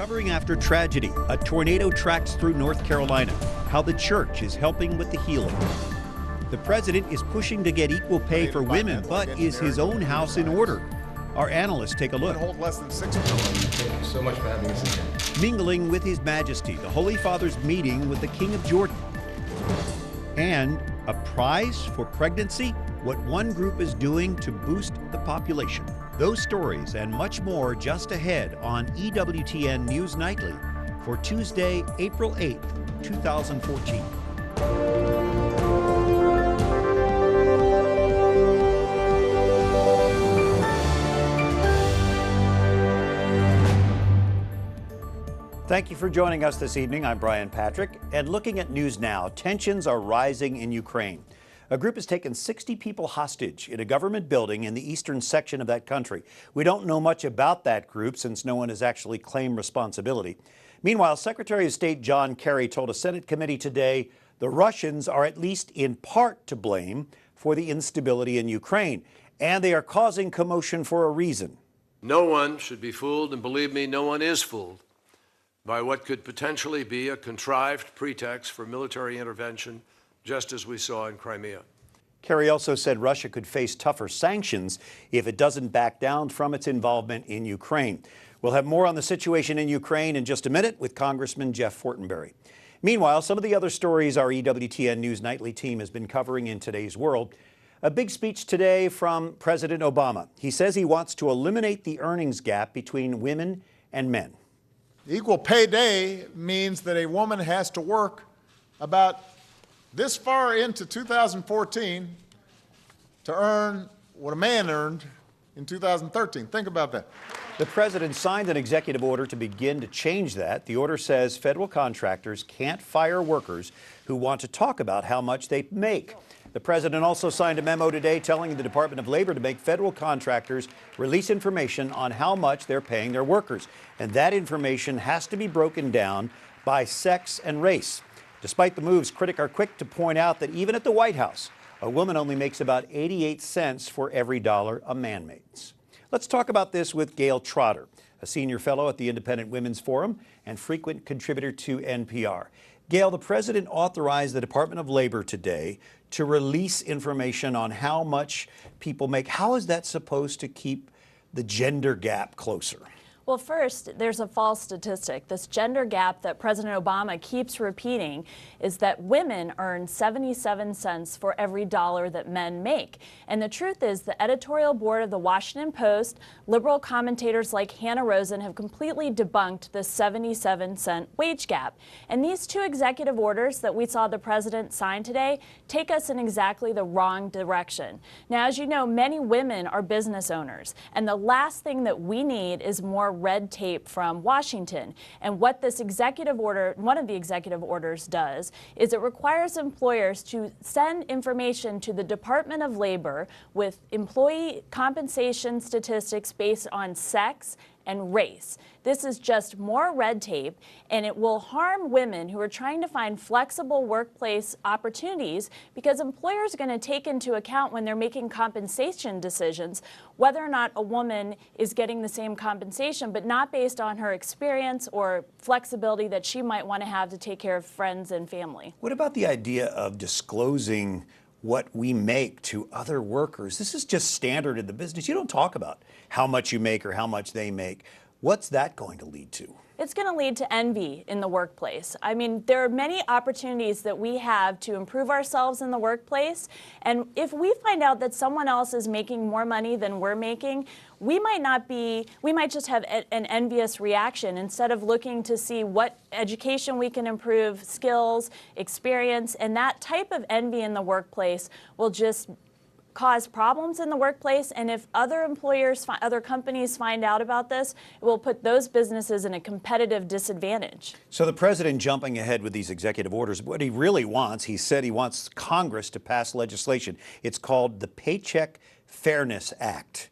Covering after tragedy, a tornado tracks through North Carolina, how the church is helping with the healing. The president is pushing to get equal pay for women, but is his own house in order? Our analysts take a look. Hold less than 6 million. Thank you so much for having us again. Mingling with His Majesty, the Holy Father's meeting with the King of Jordan. And a prize for pregnancy? What one group is doing to boost the population. Those stories and much more just ahead on EWTN News Nightly for Tuesday, April 8th, 2014. Thank you for joining us this evening. I'm Brian Patrick, and looking at news now, tensions are rising in Ukraine. A group has taken 60 people hostage in a government building in the eastern section of that country. We don't know much about that group since no one has actually claimed responsibility. Meanwhile, Secretary of State John Kerry told a Senate committee today the Russians are at least in part to blame for the instability in Ukraine, and they are causing commotion for a reason. No one should be fooled, and believe me, no one is fooled by what could potentially be a contrived pretext for military intervention, just as we saw in Crimea. Kerry also said Russia could face tougher sanctions if it doesn't back down from its involvement in Ukraine. We'll have more on the situation in Ukraine in just a minute with Congressman Jeff Fortenberry. Meanwhile, some of the other stories our EWTN News Nightly team has been covering in today's world. A big speech today from President Obama. He says he wants to eliminate the earnings gap between women and men. Equal pay day means that a woman has to work about this far into 2014 to earn what a man earned in 2013. Think about that. The president signed an executive order to begin to change that. The order says federal contractors can't fire workers who want to talk about how much they make. The president also signed a memo today telling the Department of Labor to make federal contractors release information on how much they're paying their workers. And that information has to be broken down by sex and race. Despite the moves, critics are quick to point out that even at the White House, a woman only makes about 88 cents for every dollar a man makes. Let's talk about this with Gayle Trotter, a senior fellow at the Independent Women's Forum and frequent contributor to NPR. Gayle, the president authorized the Department of Labor today to release information on how much people make. How is that supposed to keep the gender gap closer? Well, first, there's a false statistic. This gender gap that President Obama keeps repeating is that women earn 77 cents for every dollar that men make. And the truth is the editorial board of the Washington Post, liberal commentators like Hannah Rosen have completely debunked the 77-cent wage gap. And these two executive orders that we saw the president sign today take us in exactly the wrong direction. Now, as you know, many women are business owners, and the last thing that we need is more red tape from Washington. And what this executive order, one of the executive orders does, is it requires employers to send information to the Department of Labor with employee compensation statistics based on sex and race. This is just more red tape, and it will harm women who are trying to find flexible workplace opportunities because employers are going to take into account when they're making compensation decisions whether or not a woman is getting the same compensation, but not based on her experience or flexibility that she might want to have to take care of friends and family. What about the idea of disclosing what we make to other workers? This is just standard in the business. You don't talk about how much you make or how much they make. What's that going to lead to? It's going to lead to envy in the workplace. I mean, there are many opportunities that we have to improve ourselves in the workplace. And if we find out that someone else is making more money than we're making, we might just have an envious reaction instead of looking to see what education we can improve, skills, experience, and that type of envy in the workplace will just cause problems in the workplace. And if other employers, other companies find out about this, it will put those businesses in a competitive disadvantage. So the president jumping ahead with these executive orders, what he really wants, he said he wants Congress to pass legislation. It's called the Paycheck Fairness Act.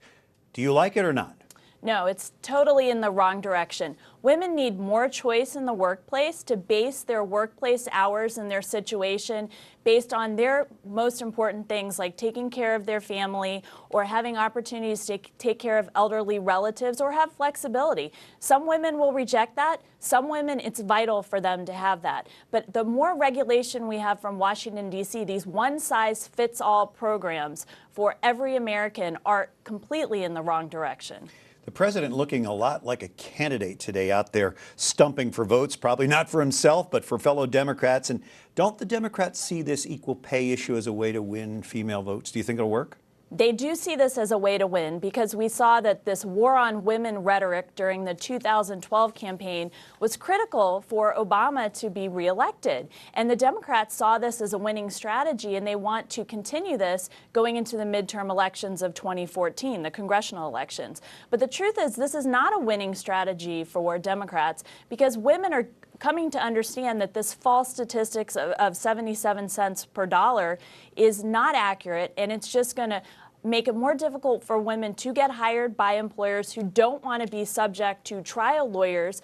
Do you like it or not? No, it's totally in the wrong direction. Women need more choice in the workplace to base their workplace hours and their situation based on their most important things like taking care of their family or having opportunities to take care of elderly relatives or have flexibility. Some women will reject that. Some women, it's vital for them to have that. But the more regulation we have from Washington, D.C., these one-size-fits-all programs for every American are completely in the wrong direction. The president looking a lot like a candidate today out there stumping for votes, probably not for himself, but for fellow Democrats. And don't the Democrats see this equal pay issue as a way to win female votes? Do you think it'll work? They do see this as a way to win because we saw that this war on women rhetoric during the 2012 campaign was critical for Obama to be reelected. And the Democrats saw this as a winning strategy, and they want to continue this going into the midterm elections of 2014, the congressional elections. But the truth is, this is not a winning strategy for Democrats because women are coming to understand that this false statistics of 77 cents per dollar is not accurate, and it's just going to make it more difficult for women to get hired by employers who don't want to be subject to trial lawyers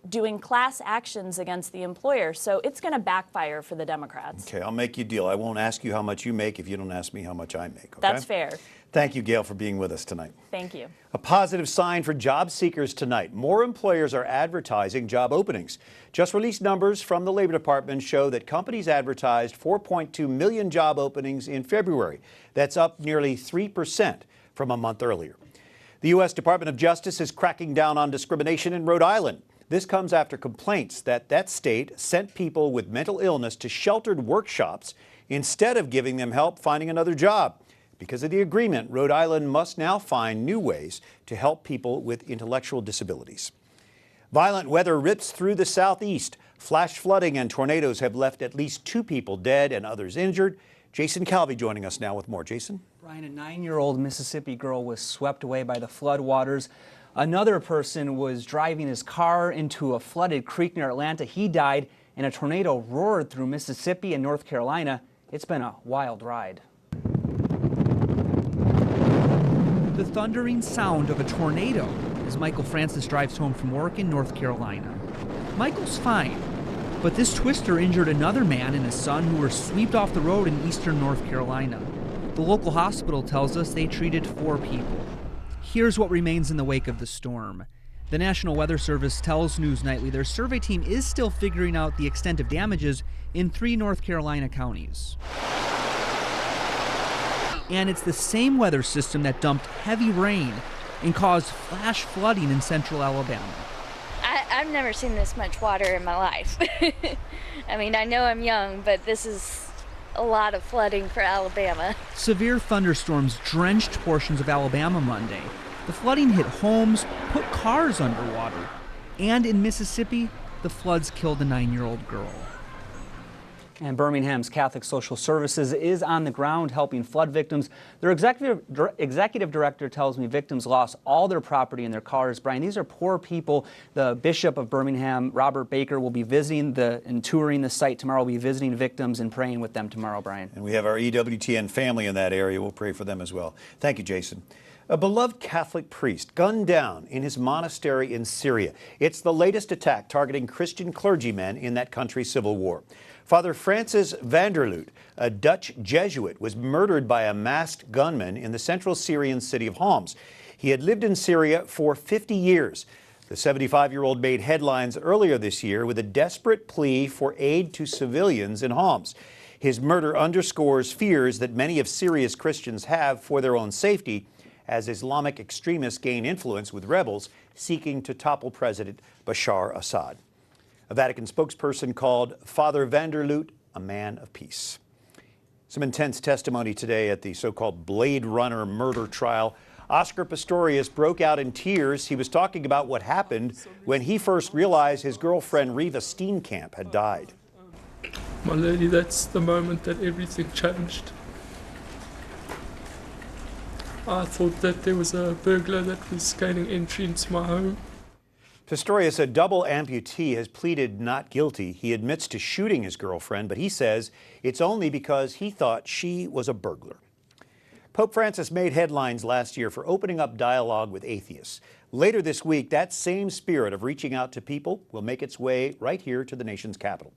doing class actions against the employer. So it's going to backfire for the Democrats. Okay, I'll make you a deal. I won't ask you how much you make if you don't ask me how much I make. Okay? That's fair. Thank you, Gayle, for being with us tonight. Thank you. A positive sign for job seekers tonight. More employers are advertising job openings. Just released numbers from the Labor Department show that companies advertised 4.2 million job openings in February. That's up nearly 3% from a month earlier. The U.S. Department of Justice is cracking down on discrimination in Rhode Island. This comes after complaints that that state sent people with mental illness to sheltered workshops instead of giving them help finding another job. Because of the agreement, Rhode Island must now find new ways to help people with intellectual disabilities. Violent weather rips through the southeast. Flash flooding and tornadoes have left at least 2 people dead and others injured. Jason Calvi joining us now with more. Jason? Brian, a 9-year-old Mississippi girl was swept away by the flood waters. Another person was driving his car into a flooded creek near Atlanta. He died, and a tornado roared through Mississippi and North Carolina. It's been a wild ride. The thundering sound of a tornado as Michael Francis drives home from work in North Carolina. Michael's fine, but this twister injured another man and his son who were swept off the road in eastern North Carolina. The local hospital tells us they treated 4 people. Here's what remains in the wake of the storm. The National Weather Service tells News Nightly their survey team is still figuring out the extent of damages in 3 North Carolina counties. And it's the same weather system that dumped heavy rain and caused flash flooding in central Alabama. I've never seen this much water in my life. I mean, I know I'm young, but this is a lot of flooding for Alabama. Severe thunderstorms drenched portions of Alabama Monday. The flooding hit homes, put cars underwater. And in Mississippi, the floods killed a 9-year-old girl. And Birmingham's Catholic Social Services is on the ground helping flood victims. Their executive director tells me victims lost all their property and their cars. Brian, these are poor people. The Bishop of Birmingham, Robert Baker, will be visiting and touring the site tomorrow. We'll be visiting victims and praying with them tomorrow, Brian. And we have our EWTN family in that area. We'll pray for them as well. Thank you, Jason. A beloved Catholic priest gunned down in his monastery in Syria. It's the latest attack targeting Christian clergymen in that country's civil war. Father Francis Vanderloot, a Dutch Jesuit, was murdered by a masked gunman in the central Syrian city of Homs. He had lived in Syria for 50 years. The 75-year-old made headlines earlier this year with a desperate plea for aid to civilians in Homs. His murder underscores fears that many of Syria's Christians have for their own safety as Islamic extremists gain influence with rebels seeking to topple President Bashar Assad. A Vatican spokesperson called Father Vanderloot a man of peace. Some intense testimony today at the so-called Blade Runner murder trial. Oscar Pistorius broke out in tears. He was talking about what happened when he first realized his girlfriend Riva Steenkamp had died. My lady, that's the moment that everything changed. I thought that there was a burglar that was gaining entry into my home. Pistorius, a double amputee, has pleaded not guilty. He admits to shooting his girlfriend, but he says it's only because he thought she was a burglar. Pope Francis made headlines last year for opening up dialogue with atheists. Later this week, that same spirit of reaching out to people will make its way right here to the nation's capital.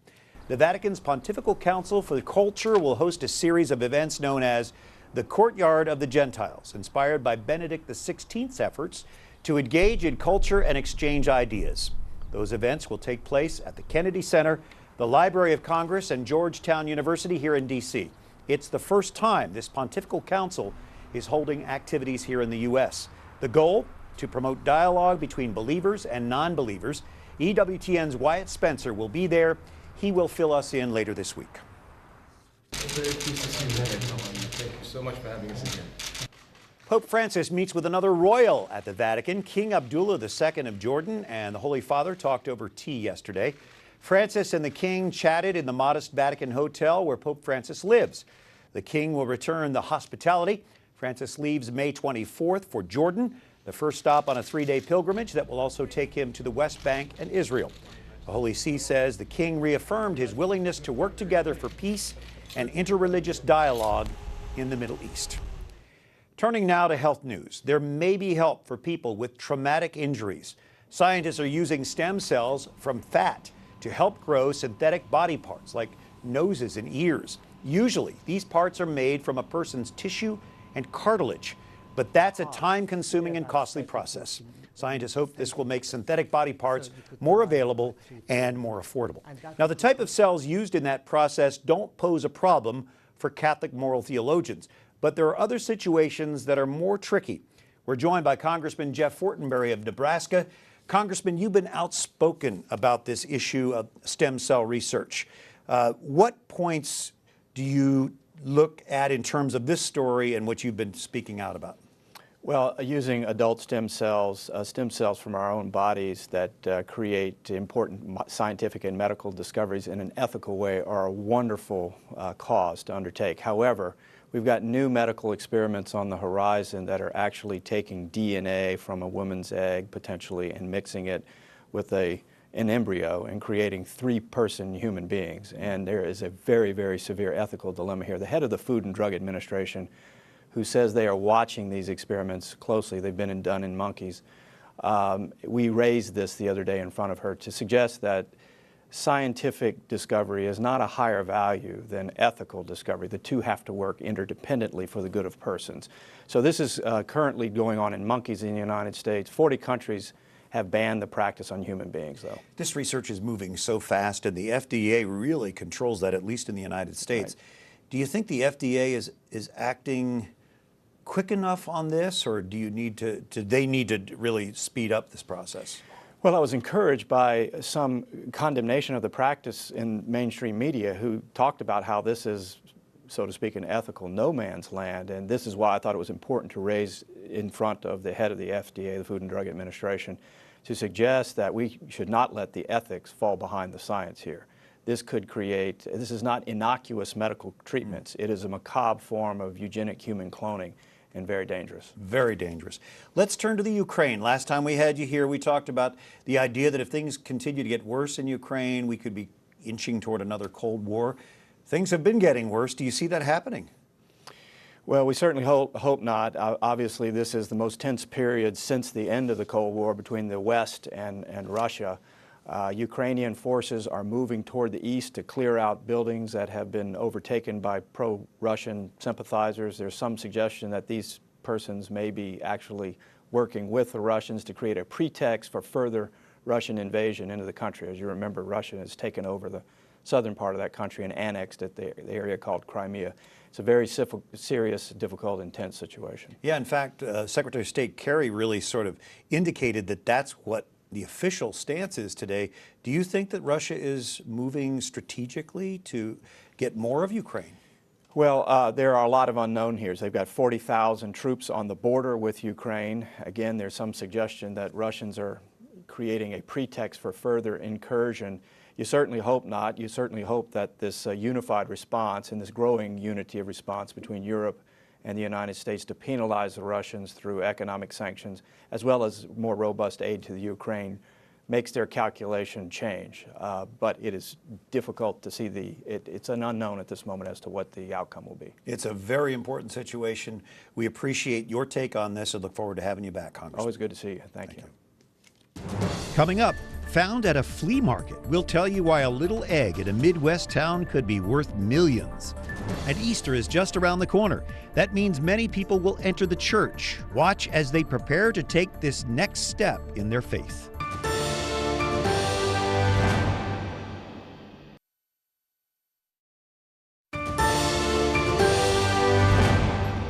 The Vatican's Pontifical Council for Culture will host a series of events known as the Courtyard of the Gentiles, inspired by Benedict XVI's efforts to engage in culture and exchange ideas. Those events will take place at the Kennedy Center, the Library of Congress, and Georgetown University here in D.C. It's the first time this Pontifical Council is holding activities here in the U.S. The goal? To promote dialogue between believers and non-believers. EWTN's Wyatt Spencer will be there. He will fill us in later this week. I'm very pleased to see you again. Thank you so much for having us again. Pope Francis meets with another royal at the Vatican. King Abdullah II of Jordan and the Holy Father talked over tea yesterday. Francis and the King chatted in the modest Vatican hotel where Pope Francis lives. The King will return the hospitality. Francis leaves May 24th for Jordan, the first stop on a 3-day pilgrimage that will also take him to the West Bank and Israel. The Holy See says the King reaffirmed his willingness to work together for peace and interreligious dialogue in the Middle East. Turning now to health news. There may be help for people with traumatic injuries. Scientists are using stem cells from fat to help grow synthetic body parts like noses and ears. Usually, these parts are made from a person's tissue and cartilage, but that's a time-consuming and costly process. Scientists hope this will make synthetic body parts more available and more affordable. Now, the type of cells used in that process don't pose a problem for Catholic moral theologians, but there are other situations that are more tricky. We're joined by Congressman Jeff Fortenberry of Nebraska. Congressman, you've been outspoken about this issue of stem cell research. What points do you look at in terms of this story and what you've been speaking out about? Well, using adult stem cells from our own bodies that create important scientific and medical discoveries in an ethical way are a wonderful cause to undertake. However, we've got new medical experiments on the horizon that are actually taking DNA from a woman's egg, potentially, and mixing it with an embryo and creating 3-person human beings. And there is a very, very severe ethical dilemma here. The head of the Food and Drug Administration, who says they are watching these experiments closely, they've been done in monkeys, we raised this the other day in front of her to suggest that scientific discovery is not a higher value than ethical discovery. The two have to work interdependently for the good of persons. So this is currently going on in monkeys in the United States. 40 countries have banned the practice on human beings, though. This research is moving so fast, and the FDA really controls that, at least in the United States. Right. Do you think the FDA is acting quick enough on this, or do they need to really speed up this process? Well, I was encouraged by some condemnation of the practice in mainstream media who talked about how this is, so to speak, an ethical no man's land, and this is why I thought it was important to raise in front of the head of the FDA, the Food and Drug Administration, to suggest that we should not let the ethics fall behind the science here. This is not innocuous medical treatments. It is a macabre form of eugenic human cloning, and very dangerous. Very dangerous. Let's turn to the Ukraine. Last time we had you here, we talked about the idea that if things continue to get worse in Ukraine, we could be inching toward another Cold War. Things have been getting worse. Do you see that happening? Well, we certainly hope not. Obviously, this is the most tense period since the end of the Cold War between the West and Russia. Ukrainian forces are moving toward the east to clear out buildings that have been overtaken by pro-Russian sympathizers. There's some suggestion that these persons may be actually working with the Russians to create a pretext for further Russian invasion into the country. As you remember, Russia has taken over the southern part of that country and annexed it, the area called Crimea. It's a very serious, difficult, intense situation. Yeah, in fact, Secretary of State Kerry really sort of indicated that that's what the official stance is today. Do you think that Russia is moving strategically to get more of Ukraine? Well, there are a lot of unknown here. They've got 40,000 troops on the border with Ukraine. Again, there's some suggestion that Russians are creating a pretext for further incursion. You certainly hope not. You certainly hope that this unified response and this growing unity of response between Europe and the United States to penalize the Russians through economic sanctions, as well as more robust aid to the Ukraine, makes their calculation change. But it is difficult to see it's an unknown at this moment as to what the outcome will be. It's a very important situation. We appreciate your take on this and look forward to having you back, Congressman. Always good to see you. Thank you. Coming up, found at a flea market, we'll tell you why a little egg in a Midwest town could be worth millions. And Easter is just around the corner. That means many people will enter the church. Watch as they prepare to take this next step in their faith.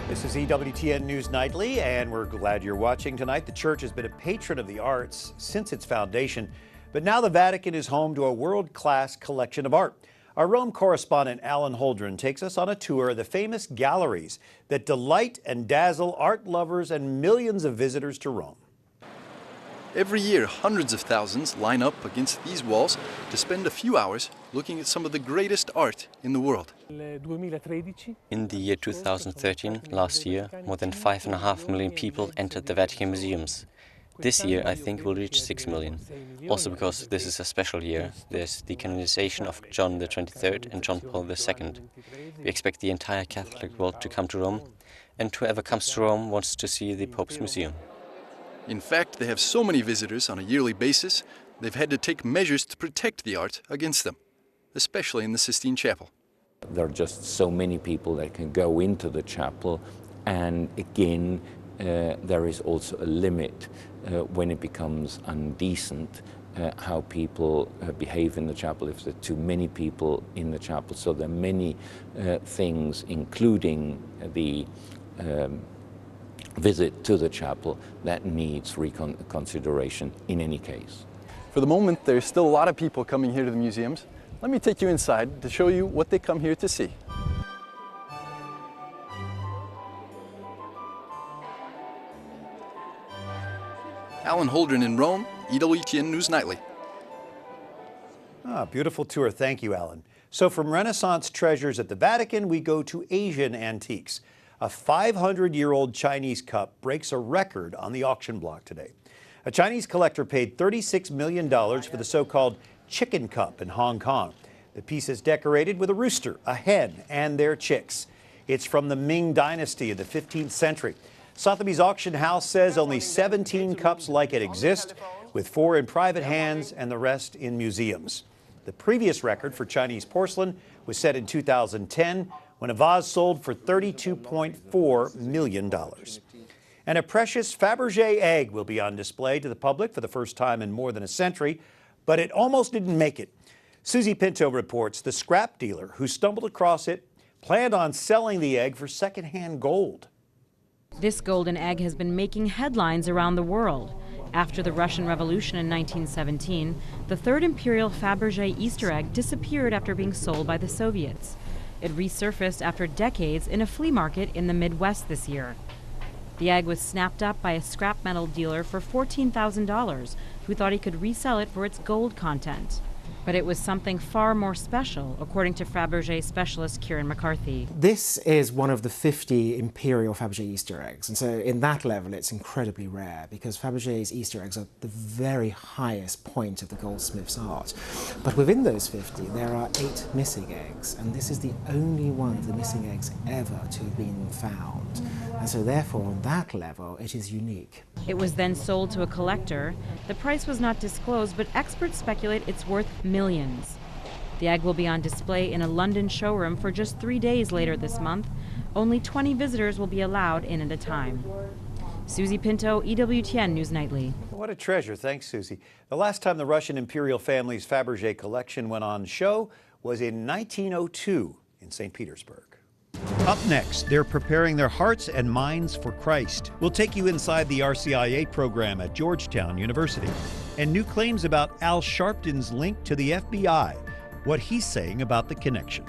This is EWTN News Nightly, and we're glad you're watching tonight. The church has been a patron of the arts since its foundation, but now the Vatican is home to a world-class collection of art. Our Rome correspondent Alan Holdren takes us on a tour of the famous galleries that delight and dazzle art lovers and millions of visitors to Rome. Every year, hundreds of thousands line up against these walls to spend a few hours looking at some of the greatest art in the world. In the year 2013, last year, more than 5.5 million people entered the Vatican museums. This year, I think we'll reach 6 million. Also because this is a special year. There's the canonization of John the 23rd and John Paul II. We expect the entire Catholic world to come to Rome, and whoever comes to Rome wants to see the Pope's museum. In fact, they have so many visitors on a yearly basis, they've had to take measures to protect the art against them, especially in the Sistine Chapel. There are just so many people that can go into the chapel, and again, there is also a limit when it becomes indecent how people behave in the chapel if there are too many people in the chapel. So there are many things, including the visit to the chapel, that needs reconsideration in any case. For the moment, there's still a lot of people coming here to the museums. Let me take you inside to show you what they come here to see. Alan Holdren in Rome, EWTN News Nightly. Beautiful tour. Thank you, Alan. So from Renaissance treasures at the Vatican, we go to Asian antiques. A 500-year-old Chinese cup breaks a record on the auction block today. A Chinese collector paid $36 million for the so-called chicken cup in Hong Kong. The piece is decorated with a rooster, a hen, and their chicks. It's from the Ming Dynasty of the 15th century. Sotheby's auction house says only 17 cups like it exist, with 4 in private hands and the rest in museums. The previous record for Chinese porcelain was set in 2010 when a vase sold for $32.4 million. And a precious Fabergé egg will be on display to the public for the first time in more than a century, but it almost didn't make it. Susie Pinto reports the scrap dealer who stumbled across it planned on selling the egg for secondhand gold. This golden egg has been making headlines around the world. After the Russian Revolution in 1917, the third imperial Fabergé Easter egg disappeared after being sold by the Soviets. It resurfaced after decades in a flea market in the Midwest this year. The egg was snapped up by a scrap metal dealer for $14,000, who thought he could resell it for its gold content. But it was something far more special, according to Fabergé specialist Kieran McCarthy. This is one of the 50 imperial Fabergé Easter eggs, and so in that level it's incredibly rare because Fabergé's Easter eggs are the very highest point of the goldsmith's art. But within those 50 there are 8 missing eggs, and this is the only one of the missing eggs ever to have been found. And so therefore on that level it is unique. It was then sold to a collector. The price was not disclosed, but experts speculate it's worth millions. The egg will be on display in a London showroom for just 3 days later this month. Only 20 visitors will be allowed in at a time. Susie Pinto, EWTN News Nightly. What a treasure. Thanks, Susie. The last time the Russian imperial family's Fabergé collection went on show was in 1902 in St. Petersburg. Up next, they're preparing their hearts and minds for Christ. We'll take you inside the RCIA program at Georgetown University. And new claims about Al Sharpton's link to the FBI, what he's saying about the connection.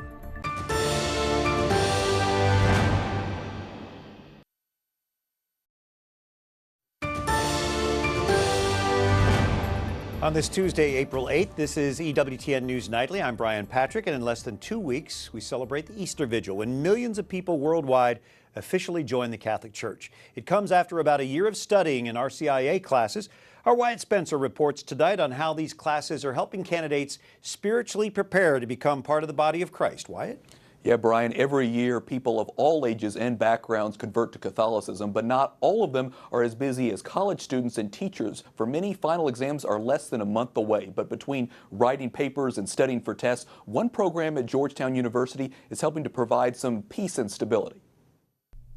On this Tuesday, April 8th, this is EWTN News Nightly. I'm Brian Patrick, and in less than 2 weeks, we celebrate the Easter Vigil when millions of people worldwide officially join the Catholic Church. It comes after about a year of studying in RCIA classes. Our Wyatt Spencer reports tonight on how these classes are helping candidates spiritually prepare to become part of the body of Christ. Wyatt? Yeah, Brian, every year people of all ages and backgrounds convert to Catholicism, but not all of them are as busy as college students and teachers. For many, final exams are less than a month away, but between writing papers and studying for tests, one program at Georgetown University is helping to provide some peace and stability.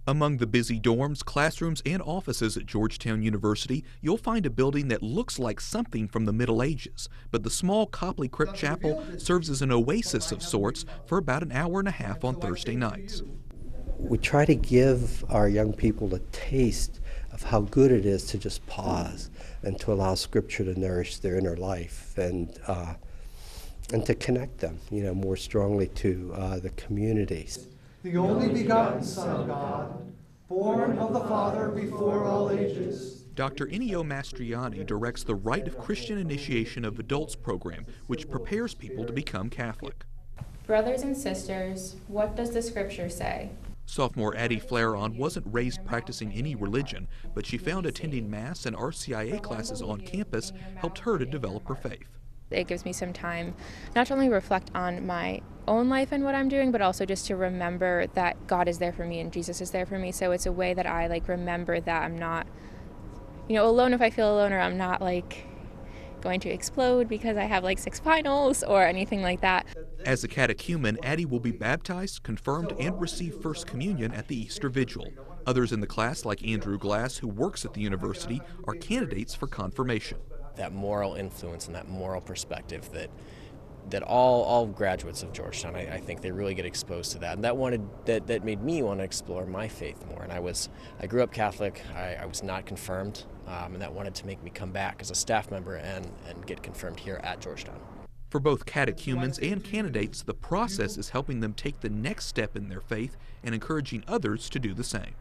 Among the busy dorms, classrooms, and offices at Georgetown University, you'll find a building that looks like something from the Middle Ages. But the small Copley Crypt Chapel serves as an oasis of sorts for about an hour and a half on Thursday nights. We try to give our young people a taste of how good it is to just pause and to allow Scripture to nourish their inner life and to connect them, more strongly to the communities. The only begotten Son of God, born of the Father before all ages. Dr. Ennio Mastriani directs the Rite of Christian Initiation of Adults program, which prepares people to become Catholic. Brothers and sisters, what does the Scripture say? Sophomore Addie Flareon wasn't raised practicing any religion, but she found attending Mass and RCIA classes on campus helped her to develop her faith. It gives me some time not to only reflect on my own life and what I'm doing, but also just to remember that God is there for me and Jesus is there for me. So it's a way that I remember that I'm not, alone if I feel alone, or I'm not going to explode because I have 6 finals or anything like that. As a catechumen, Addie will be baptized, confirmed, and receive First Communion at the Easter Vigil. Others in the class, like Andrew Glass, who works at the university, are candidates for confirmation. That moral influence and that moral perspective that all graduates of Georgetown, I think they really get exposed to that, and that made me want to explore my faith more. And I grew up Catholic. I was not confirmed, and that wanted to make me come back as a staff member and get confirmed here at Georgetown. For both catechumens and candidates, the process is helping them take the next step in their faith and encouraging others to do the same.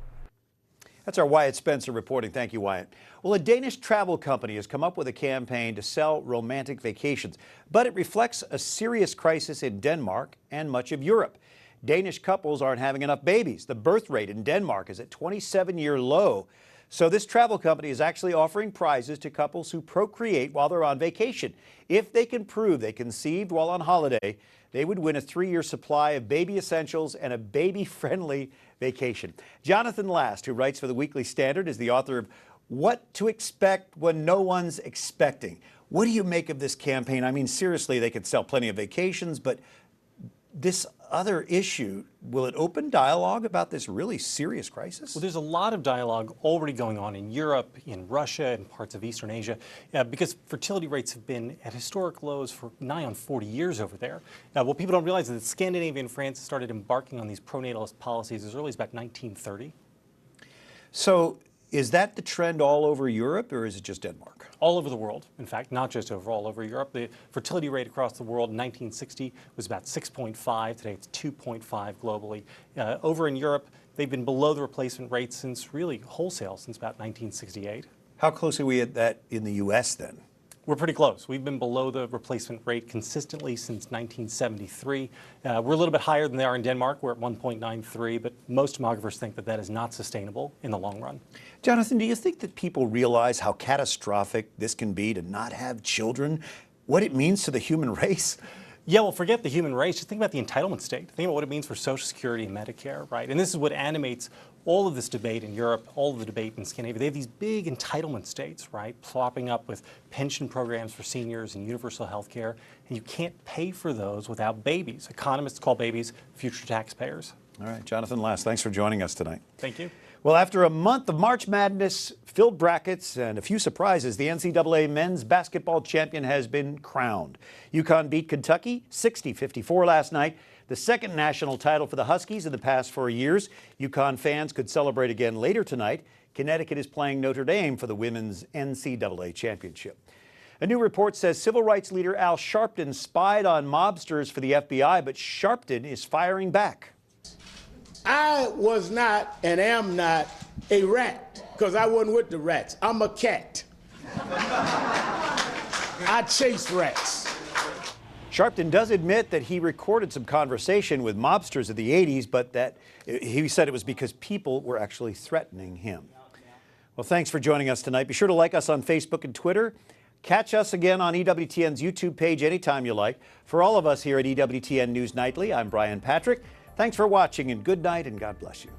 That's our Wyatt Spencer reporting. Thank you, Wyatt. Well, a Danish travel company has come up with a campaign to sell romantic vacations, but it reflects a serious crisis in Denmark and much of Europe. Danish couples aren't having enough babies. The birth rate in Denmark is at 27-year low. So this travel company is actually offering prizes to couples who procreate while they're on vacation. If they can prove they conceived while on holiday, they would win a 3-year supply of baby essentials and a baby-friendly vacation. Jonathan Last, who writes for the Weekly Standard, is the author of What to Expect When No One's Expecting. What do you make of this campaign? I mean, seriously, they could sell plenty of vacations, but this other issue, will it open dialogue about this really serious crisis? Well, there's a lot of dialogue already going on in Europe, in Russia, and parts of Eastern Asia, because fertility rates have been at historic lows for nigh on 40 years over there. What people don't realize is that Scandinavia and France started embarking on these pronatalist policies as early as about 1930. So is that the trend all over Europe, or is it just Denmark? All over the world, in fact, not just all over Europe. The fertility rate across the world in 1960 was about 6.5. Today it's 2.5 globally. Over in Europe, they've been below the replacement rate since really wholesale, since about 1968. How close are we at that in the U.S. then? We're pretty close. We've been below the replacement rate consistently since 1973. We're a little bit higher than they are in Denmark. We're at 1.93, but most demographers think that that is not sustainable in the long run. Jonathan, do you think that people realize how catastrophic this can be to not have children? What it means to the human race? Yeah, well, forget the human race. Just think about the entitlement state. Think about what it means for Social Security and Medicare, right? And this is what animates all of this debate in Europe, all of the debate in Scandinavia. They have these big entitlement states, right, plopping up with pension programs for seniors and universal health care, and you can't pay for those without babies. Economists call babies future taxpayers. All right, Jonathan Last, thanks for joining us tonight. Thank you. Well, after a month of March Madness, filled brackets, and a few surprises, the NCAA men's basketball champion has been crowned. UConn beat Kentucky 60-54 last night, the second national title for the Huskies in the past 4 years. UConn fans could celebrate again later tonight. Connecticut is playing Notre Dame for the women's NCAA championship. A new report says civil rights leader Al Sharpton spied on mobsters for the FBI, but Sharpton is firing back. I was not and am not a rat, because I wasn't with the rats. I'm a cat. I chase rats. Sharpton does admit that he recorded some conversation with mobsters of the 80s, but that he said it was because people were actually threatening him. Well, thanks for joining us tonight. Be sure to like us on Facebook and Twitter. Catch us again on EWTN's YouTube page anytime you like. For all of us here at EWTN News Nightly, I'm Brian Patrick. Thanks for watching, and good night, and God bless you.